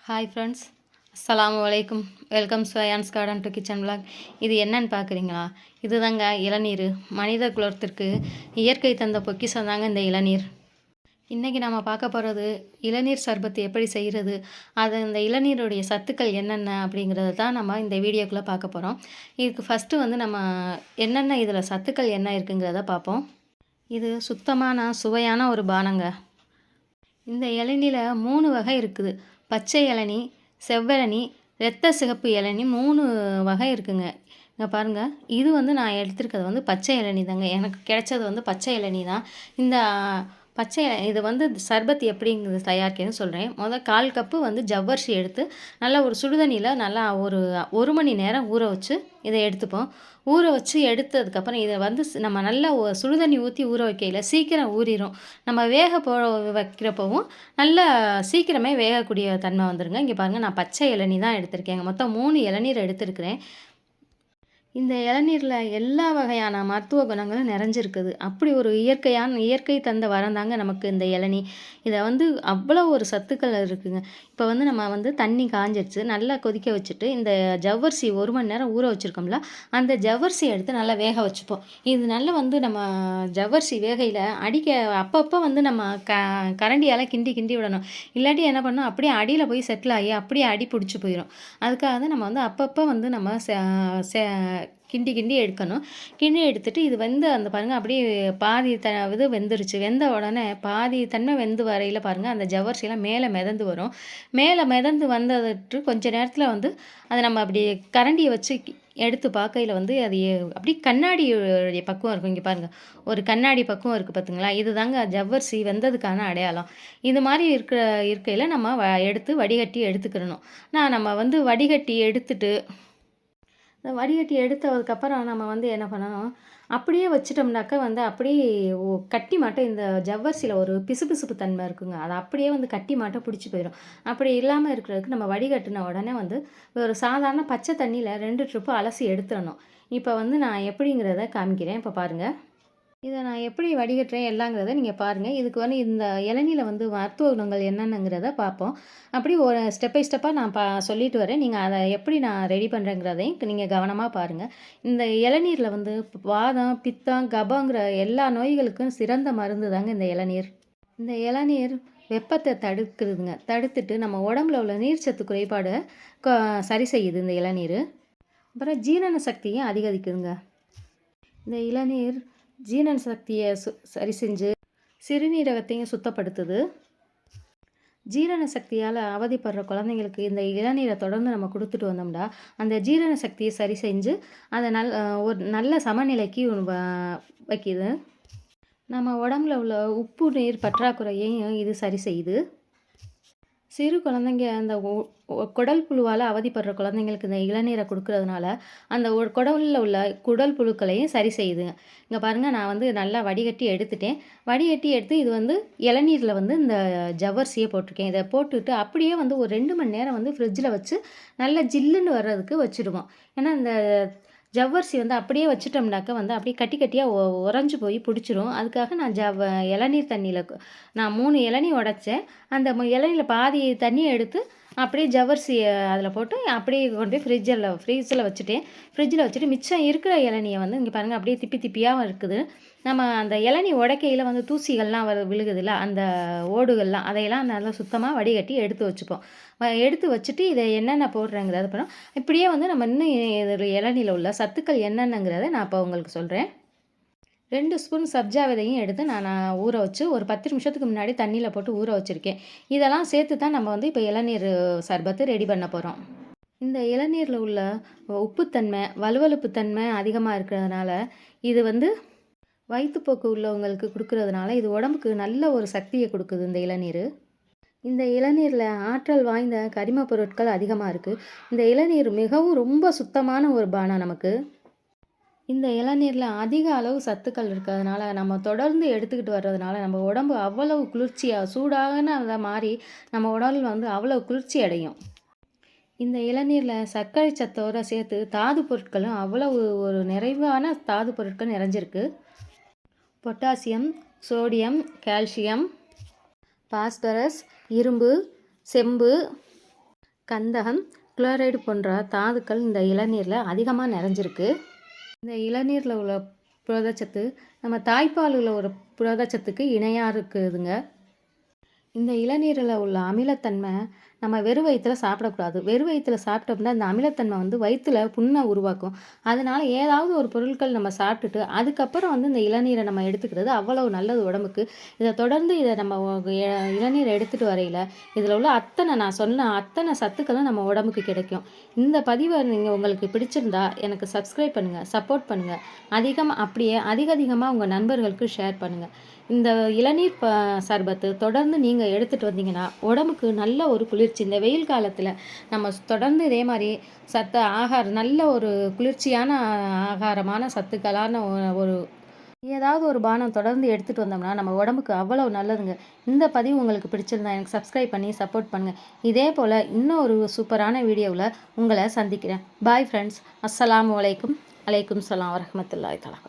Hi friends, அஸ்ஸலாமு அலைக்கும். Welcome to ions garden to kitchen vlog. இது என்னன்னு பார்க்குறீங்களா? இதுதாங்க இளநீர். மனித குலத்திற்கு இயற்கை தந்த பொக்கிஷம் தாங்க இந்த இளநீர். இன்றைக்கி நம்ம பார்க்க போகிறது இளநீர் சர்பத்து எப்படி செய்கிறது, இந்த இளநீருடைய சத்துக்கள் என்னென்ன அப்படிங்கிறத தான் நம்ம இந்த வீடியோக்குள்ளே பார்க்க போகிறோம். இதுக்கு ஃபஸ்ட்டு நம்ம என்னென்ன இதில் சத்துக்கள் என்ன இருக்குங்கிறத பார்ப்போம். இது சுத்தமான சுவையான ஒரு பானங்க. இந்த இளநீல 3 வகை இருக்குது. பச்சை இளநீ, செவ்வழனி, இரத்த சிகப்பு இளநீ 3 வகை இருக்குங்க. இங்கே பாருங்கள், இது நான் எடுத்திருக்கிறது பச்சை இளநீ தாங்க. எனக்கு கிடைச்சது பச்சை இளநீ தான். இந்த பச்சை இது சர்பத் எப்படிங்கிறது தயாரிக்கிறதுன்னு சொல்கிறேன். 1/4 கப்பு ஜவ்வரிசி எடுத்து நல்லா ஒரு சுடுதண்ணியில் நல்லா ஒரு 1 மணி நேரம் ஊற வச்சு இதை எடுத்துப்போம். ஊற வச்சு எடுத்ததுக்கப்புறம் இதை நம்ம நல்லா சுடுதண்ணி ஊற்றி ஊற வைக்கையில் சீக்கிரம் ஊறிடும். நம்ம வைக்கிறப்பவும் நல்லா சீக்கிரமே வேகக்கூடிய தன்மை வந்துடுங்க. இங்கே பாருங்கள், நான் பச்சை இளநீ தான் எடுத்திருக்கேங்க. மொத்தம் 3 இளநீர் எடுத்திருக்கிறேன். இந்த இளநீரில் எல்லா வகையான மருத்துவ குணங்களும் நிறைஞ்சிருக்குது. அப்படி ஒரு இயற்கை தந்த வரம் தாங்க நமக்கு இந்த இளநீ. இதை அவ்வளோ ஒரு சத்துக்கள் இருக்குதுங்க. இப்போ நம்ம தண்ணி காஞ்சிடுச்சு, நல்லா கொதிக்க வச்சுட்டு இந்த ஜவ்வரிசி 1 மணி நேரம் ஊற வச்சுருக்கோம்ல, அந்த ஜவ்வரிசி எடுத்து நல்லா வேக வச்சுப்போம். இது நல்லா நம்ம ஜவ்வரிசி வேகையில் அப்பப்போ நம்ம கரண்டியால் கிண்டி கிண்டி விடணும். இல்லாட்டி என்ன பண்ணணும், அப்படியே அடியில் போய் செட்டில் ஆகி அப்படியே அடி பிடிச்சி போயிடும். அதுக்காக தான் நம்ம அப்பப்போ நம்ம கிண்டி கிண்டி எடுக்கணும். கிண்டி எடுத்துட்டு இது அந்த பாருங்கள், அப்படியே பாதி இது வெந்துருச்சு. வெந்த உடனே பாதி தன்மை வெந்து வரையில் பாருங்கள், அந்த ஜவ்வரிசியெல்லாம் மேலே மிதந்து வரும். மேலே மிதந்து வந்ததுட்டு கொஞ்சம் நேரத்தில் அதை நம்ம அப்படி கரண்டியை வச்சு எடுத்து பார்க்கையில் அது அப்படியே கண்ணாடி பக்குவம் இருக்கும். இங்கே பாருங்கள், ஒரு கண்ணாடி பக்குவம் இருக்குது பார்த்துங்களா? இது தாங்க ஜவ்வரிசி வெந்ததுக்கான அடையாளம். இது மாதிரி இருக்கையில் நம்ம எடுத்து வடிகட்டி எடுத்துக்கிறணும். நம்ம வடிகட்டி எடுத்துட்டு வடிகட்டி எடுத்ததுக்கப்புறம் நம்ம என்ன பண்ணணும், அப்படியே வச்சிட்டோம்னாக்கா அப்படியே கட்டி மாட்டம் இந்த ஜவ்வரிசியில் ஒரு பிசுபிசுப்பு தன்மை இருக்குங்க. அது அப்படியே கட்டி மாட்டம் பிடிச்சி போயிடும். அப்படி இல்லாமல் இருக்கிறதுக்கு நம்ம வடிகட்டின உடனே ஒரு சாதாரண பச்சை தண்ணியில் 2 ட்ரிப்பு அலசி எடுத்துடணும். இப்போ நான் எப்படிங்கிறத காமிக்கிறேன். இப்போ பாருங்கள், இதை நான் எப்படி வடிகட்டுறேன் எல்லாங்கிறத நீங்கள் பாருங்கள். இதுக்கு இந்த இளநீல மருத்துவ குணங்கள் என்னென்னங்கிறத பார்ப்போம். அப்படி ஒரு ஸ்டெப் பை ஸ்டெப்பாக நான் சொல்லிட்டு வரேன். நீங்கள் அதை எப்படி நான் ரெடி பண்ணுறேங்கிறதையும் நீங்கள் கவனமாக பாருங்கள். இந்த இளநீரில் வாதம், பித்தம், கபங்கிற எல்லா நோய்களுக்கும் சிறந்த மருந்து தாங்க இந்த இளநீர். இந்த இளநீர் வெப்பத்தை தடுக்குதுங்க. தடுத்துட்டு நம்ம உடம்புல உள்ள நீர்ச்சத்து குறைபாடை சரி செய்யுது இந்த இளநீர். அப்புறம் ஜீரண சக்தியும் அதிகரிக்குதுங்க. இந்த இளநீர் ஜீரண சக்தியை சரி செஞ்சு சிறுநீரகத்தையும் சுத்தப்படுத்துது. ஜீரண சக்தியால் அவதிப்படுற குழந்தைங்களுக்கு இந்த இளநீரை தொடர்ந்து நம்ம கொடுத்துட்டு வந்தோம்னா அந்த ஜீரண சக்தியை சரி செஞ்சு அதை ஒரு நல்ல சமநிலைக்கு வைக்கிது. நம்ம உடம்புல உள்ள உப்பு நீர் பற்றாக்குறையையும் இது சரி செய்யுது. சிறு குழந்தைங்க அந்த குடல் புழுவால் அவதிப்படுற குழந்தைங்களுக்கு இந்த இளநீரை கொடுக்கறதுனால அந்த குடலில் உள்ள குடல் புழுக்களையும் சரி செய்யுதுங்க. இங்கே பாருங்கள், நான் நல்லா வடிகட்டி எடுத்துட்டேன். வடிகட்டி எடுத்து இது இளநீரில் இந்த ஜவ்வரிசியை போட்டிருக்கேன். இதை போட்டுட்டு அப்படியே ஒரு 2 மணி நேரம் ஃப்ரிட்ஜில் வச்சு நல்லா ஜில்லுன்னு வர்றதுக்கு வச்சுடுவோம். ஏன்னா இந்த ஜவ்வரிசி அப்படியே வச்சிட்டோம்னாக்கா அப்படியே கட்டி கட்டியாக உறைஞ்சி போய் பிடிச்சிரும். அதுக்காக நான் இளநீர் தண்ணியில் நான் 3 இளநீ உடைச்சேன். அந்த இளநீரில் பாதி தண்ணியை எடுத்து அப்படியே ஜவ்வரிசியை அதில் போட்டு அப்படியே கொண்டு போய் ஃப்ரிட்ஜில் வச்சுட்டேன். ஃப்ரிட்ஜில் வச்சுட்டு மிச்சம் இருக்கிற இளநியை இங்கே பாருங்கள், அப்படியே திப்பி திப்பியாகவும் இருக்குது. நம்ம அந்த இளநீ உடைக்கையில் தூசிகள்லாம் விழுகுதில்ல, அந்த ஓடுகள்லாம் அதையெல்லாம் நல்லா சுத்தமாக வடிகட்டி எடுத்து வச்சுப்போம். எடுத்து வச்சுட்டு இதை என்னென்ன போடுறேங்கிறது அப்புறம் இப்படியே நம்ம இன்னும் இதில் இளநியில் உள்ள சத்துக்கள் என்னென்னங்கிறத நான் இப்போ உங்களுக்கு சொல்கிறேன். 2 ஸ்பூன் சப்ஜா விதையும் எடுத்து நான் ஊற வச்சு ஒரு 10 நிமிஷத்துக்கு முன்னாடி தண்ணியில் போட்டு ஊற வச்சுருக்கேன். இதெல்லாம் சேர்த்து தான் நம்ம இப்போ இளநீர் சர்பத்து ரெடி பண்ண போகிறோம். இந்த இளநீரில் உள்ள உப்புத்தன்மை, வலுவழுப்புத்தன்மை அதிகமாக இருக்கிறதுனால இது வயிற்றுப்போக்கு உள்ளவங்களுக்கு கொடுக்கறதுனால இது உடம்புக்கு நல்ல ஒரு சக்தியை கொடுக்குது இந்த இளநீர். இந்த இளநீரில் ஆற்றல் வாய்ந்த கரிம பொருட்கள் அதிகமாக இருக்குது. இந்த இளநீர் மிகவும் ரொம்ப சுத்தமான ஒரு பானம் நமக்கு. இந்த இளநீரில் அதிக அளவு சத்துக்கள் இருக்கிறதுனால நம்ம தொடர்ந்து எடுத்துக்கிட்டு வர்றதுனால நம்ம உடம்பு அவ்வளவு குளிர்ச்சியாக சூடான மாறி நம்ம உடல் அவ்வளோ குளிர்ச்சி அடையும். இந்த இளநீரில் சர்க்கரை சத்தோடு சேர்த்து தாது பொருட்களும் அவ்வளவு ஒரு நிறைவான தாது பொருட்கள் நிறைஞ்சிருக்கு. பொட்டாசியம், சோடியம், கால்சியம், பாஸ்பரஸ், இரும்பு, செம்பு, கந்தகம், குளோரைடு போன்ற தாதுக்கள் இந்த இளநீரில் அதிகமாக நிறைஞ்சிருக்கு. இந்த இளநீரில் உள்ள புரதச்சத்து நம்ம தாய்ப்பாலில் உள்ள புரதச்சத்துக்கு இணையாக இருக்குதுங்க. இந்த இளநீரில் உள்ள அமிலத்தன்மை நம்ம வெறும் வயிற்றில் சாப்பிடக்கூடாது. வெறும் வயிற்றில் சாப்பிட்டோம்னா இந்த அமிலத்தன்மை வயிற்றில் புண்ணை உருவாக்கும். அதனால் ஏதாவது ஒரு பொருட்கள் நம்ம சாப்பிட்டுட்டு அதுக்கப்புறம் இந்த இளநீரை நம்ம எடுத்துக்கிறது அவ்வளவு நல்லது உடம்புக்கு. இதை தொடர்ந்து நம்ம இளநீரை எடுத்துகிட்டு வரையில் இதில் உள்ள நான் சொன்ன அத்தனை சத்துக்களும் நம்ம உடம்புக்கு கிடைக்கும். இந்த பதிவை உங்களுக்கு பிடிச்சிருந்தா எனக்கு சப்ஸ்கிரைப் பண்ணுங்கள், சப்போர்ட் பண்ணுங்கள். அதிகமாக உங்கள் நண்பர்களுக்கு ஷேர் பண்ணுங்கள். இந்த இளநீர் சர்பத்து தொடர்ந்து நீங்கள் எடுத்துகிட்டு வந்தீங்கன்னா உடம்புக்கு நல்ல ஒரு குளிர்ச்சி. இந்த வெயில் காலத்தில் நம்ம தொடர்ந்து இதே மாதிரி நல்ல ஒரு குளிர்ச்சியான ஆகாரமான சத்துக்களான ஒரு ஏதாவது ஒரு பானம் தொடர்ந்து எடுத்துகிட்டு வந்தோம்னா நம்ம உடம்புக்கு அவ்வளோ நல்லதுங்க. இந்த பதிவு உங்களுக்கு பிடிச்சிருந்தா எனக்கு சப்ஸ்கிரைப் பண்ணி சப்போர்ட் பண்ணுங்கள். இதே போல் இன்னும் ஒரு சூப்பரான வீடியோவில் உங்களை சந்திக்கிறேன். Bye friends. அஸ்ஸலாமு அலைக்கும். அலைக்கும் சலாம் வரஹ்மத்துல்லாஹி தஆலா.